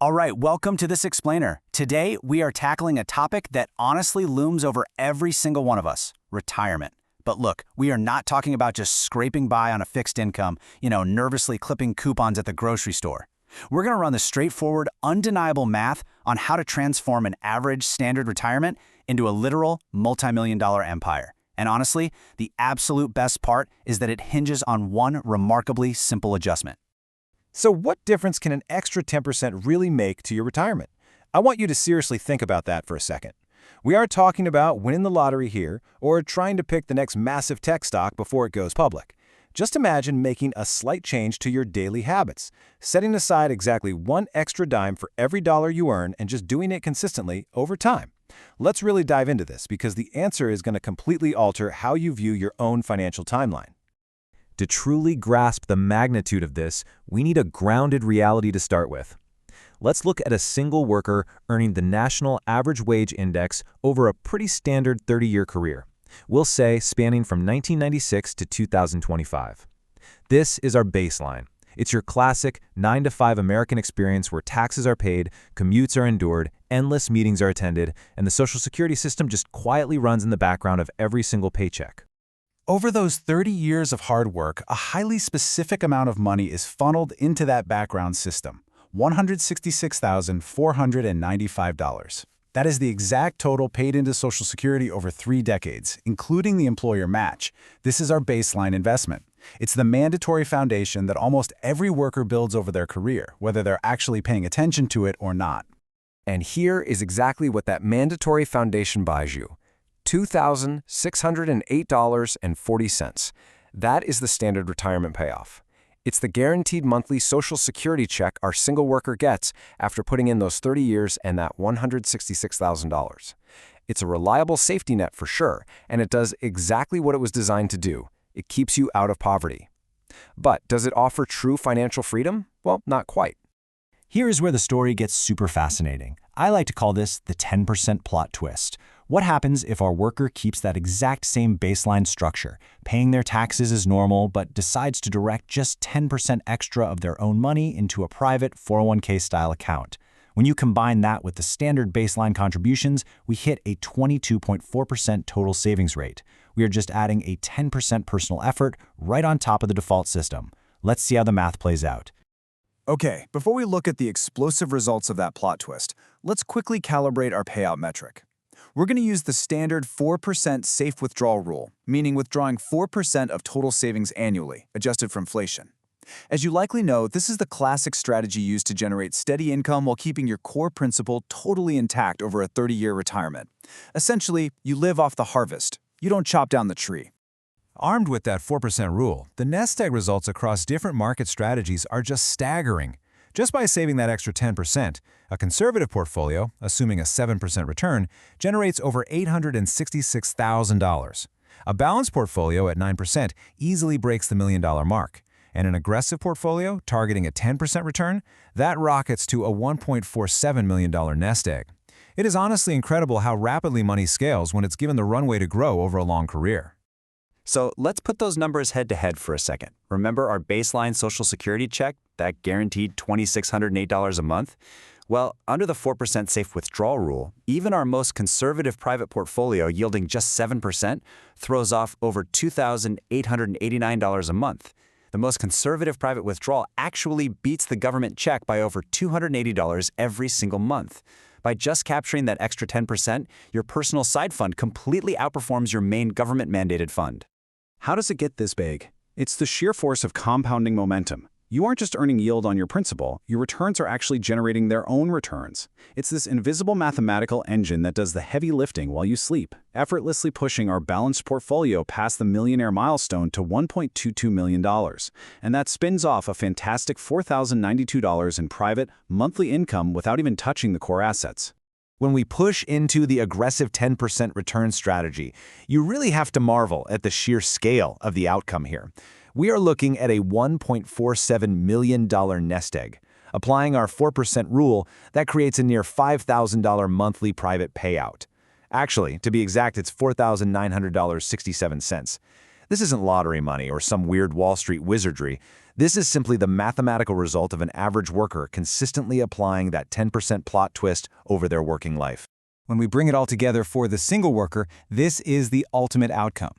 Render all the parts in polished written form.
All right, welcome to This Explainer. Today, we are tackling a topic that honestly looms over every single one of us, retirement. But look, we are not talking about just scraping by on a fixed income, nervously clipping coupons at the grocery store. We're going to run the straightforward, undeniable math on how to transform an average standard retirement into a literal multi-million-dollar empire. And honestly, the absolute best part is that it hinges on one remarkably simple adjustment. So what difference can an extra 10% really make to your retirement? I want you to seriously think about that for a second. We aren't talking about winning the lottery here or trying to pick the next massive tech stock before it goes public. Just imagine making a slight change to your daily habits, setting aside exactly one extra dime for every dollar you earn and just doing it consistently over time. Let's really dive into this because the answer is going to completely alter how you view your own financial timeline. To truly grasp the magnitude of this, we need a grounded reality to start with. Let's look at a single worker earning the National Average Wage Index over a pretty standard 30-year career. We'll say spanning from 1996 to 2025. This is our baseline. It's your classic 9-to-5 American experience where taxes are paid, commutes are endured, endless meetings are attended, and the Social Security system just quietly runs in the background of every single paycheck. Over those 30 years of hard work, a highly specific amount of money is funneled into that background system, $166,495. That is the exact total paid into Social Security over 3 decades, including the employer match. This is our baseline investment. It's the mandatory foundation that almost every worker builds over their career, whether they're actually paying attention to it or not. And here is exactly what that mandatory foundation buys you. $2,608.40. That is the standard retirement payoff. It's the guaranteed monthly Social Security check our single worker gets after putting in those 30 years and that $166,000. It's a reliable safety net for sure, and it does exactly what it was designed to do. It keeps you out of poverty. But does it offer true financial freedom? Well, not quite. Here is where the story gets super fascinating. I like to call this the 10% plot twist. What happens if our worker keeps that exact same baseline structure, paying their taxes as normal, but decides to direct just 10% extra of their own money into a private 401k-style account? When you combine that with the standard baseline contributions, we hit a 22.4% total savings rate. We are just adding a 10% personal effort right on top of the default system. Let's see how the math plays out. Okay, before we look at the explosive results of that plot twist, let's quickly calibrate our payout metric. We're going to use the standard 4% safe withdrawal rule, meaning withdrawing 4% of total savings annually, adjusted for inflation. As you likely know, this is the classic strategy used to generate steady income while keeping your core principal totally intact over a 30-year retirement. Essentially, you live off the harvest. You don't chop down the tree. Armed with that 4% rule, the nest egg results across different market strategies are just staggering. Just by saving that extra 10%, a conservative portfolio, assuming a 7% return, generates over $866,000. A balanced portfolio at 9% easily breaks the $1 million mark. And an aggressive portfolio, targeting a 10% return, that rockets to a $1.47 million nest egg. It is honestly incredible how rapidly money scales when it's given the runway to grow over a long career. So let's put those numbers head to head for a second. Remember our baseline Social Security check, that guaranteed $2,608 a month? Well, under the 4% safe withdrawal rule, even our most conservative private portfolio yielding just 7% throws off over $2,889 a month. The most conservative private withdrawal actually beats the government check by over $280 every single month. By just capturing that extra 10%, your personal side fund completely outperforms your main government-mandated fund. How does it get this big? It's the sheer force of compounding momentum. You aren't just earning yield on your principal, your returns are actually generating their own returns. It's this invisible mathematical engine that does the heavy lifting while you sleep, effortlessly pushing our balanced portfolio past the millionaire milestone to $1.22 million. And that spins off a fantastic $4,092 in private, monthly income without even touching the core assets. When we push into the aggressive 10% return strategy, you really have to marvel at the sheer scale of the outcome here. We are looking at a $1.47 million nest egg. Applying our 4% rule, that creates a near $5,000 monthly private payout. Actually, to be exact, it's $4,900.67. This isn't lottery money or some weird Wall Street wizardry. This is simply the mathematical result of an average worker consistently applying that 10% plot twist over their working life. When we bring it all together for the single worker, this is the ultimate outcome: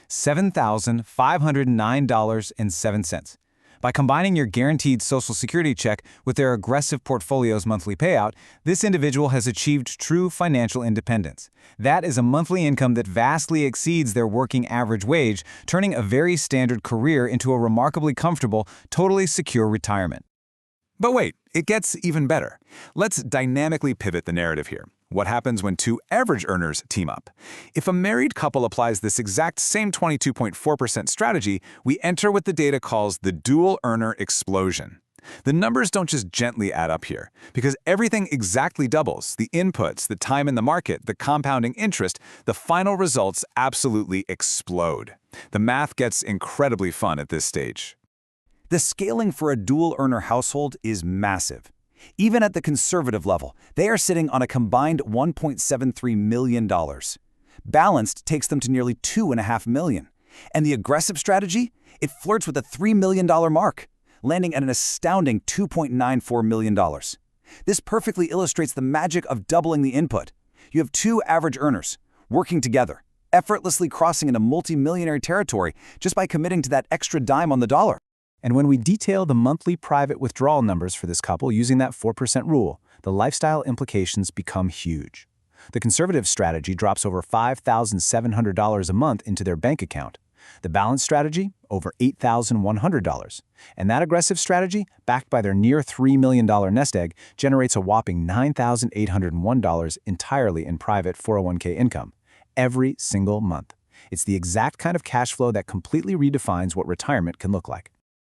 $7,509.07. By combining your guaranteed Social Security check with their aggressive portfolio's monthly payout, this individual has achieved true financial independence. That is a monthly income that vastly exceeds their working average wage, turning a very standard career into a remarkably comfortable, totally secure retirement. But wait, it gets even better. Let's dynamically pivot the narrative here. What happens when two average earners team up? If a married couple applies this exact same 22.4% strategy, we enter what the data calls the dual earner explosion. The numbers don't just gently add up here, because everything exactly doubles: the inputs, the time in the market, the compounding interest. The final results absolutely explode. The math gets incredibly fun at this stage. The scaling for a dual-earner household is massive. Even at the conservative level, they are sitting on a combined $1.73 million. Balanced takes them to nearly $2.5 million. And the aggressive strategy? It flirts with a $3 million mark, landing at an astounding $2.94 million. This perfectly illustrates the magic of doubling the input. You have two average earners working together, effortlessly crossing into multi-millionaire territory just by committing to that extra dime on the dollar. And when we detail the monthly private withdrawal numbers for this couple using that 4% rule, the lifestyle implications become huge. The conservative strategy drops over $5,700 a month into their bank account. The balanced strategy, over $8,100. And that aggressive strategy, backed by their near $3 million nest egg, generates a whopping $9,801 entirely in private 401k income, every single month. It's the exact kind of cash flow that completely redefines what retirement can look like.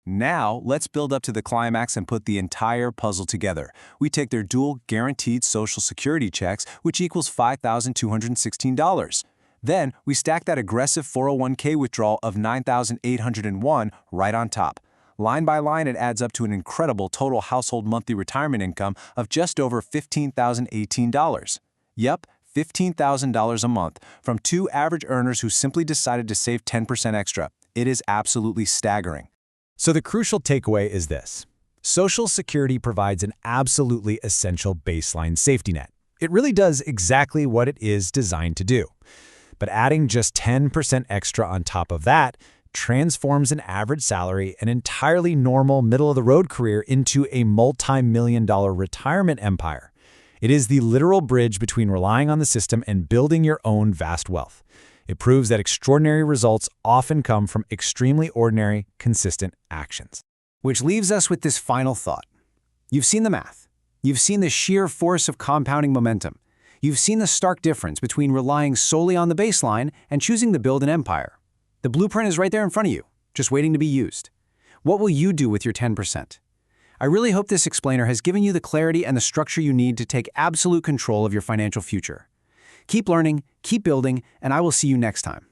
Now, let's build up to the climax and put the entire puzzle together. We take their dual guaranteed Social Security checks, which equals $5,216. Then, we stack that aggressive 401k withdrawal of $9,801 right on top. Line by line, it adds up to an incredible total household monthly retirement income of just over $15,018. Yep, $15,000 a month from two average earners who simply decided to save 10% extra. It is absolutely staggering. So the crucial takeaway is this: Social Security provides an absolutely essential baseline safety net. It really does exactly what it is designed to do. But adding just 10% extra on top of that transforms an average salary, an entirely normal middle-of-the-road career, into a multi-million-dollar retirement empire. It is the literal bridge between relying on the system and building your own vast wealth. It proves that extraordinary results often come from extremely ordinary, consistent actions. Which leaves us with this final thought. You've seen the math. You've seen the sheer force of compounding momentum. You've seen the stark difference between relying solely on the baseline and choosing to build an empire. The blueprint is right there in front of you, just waiting to be used. What will you do with your 10%? I really hope this explainer has given you the clarity and the structure you need to take absolute control of your financial future. Keep learning, keep building, and I will see you next time.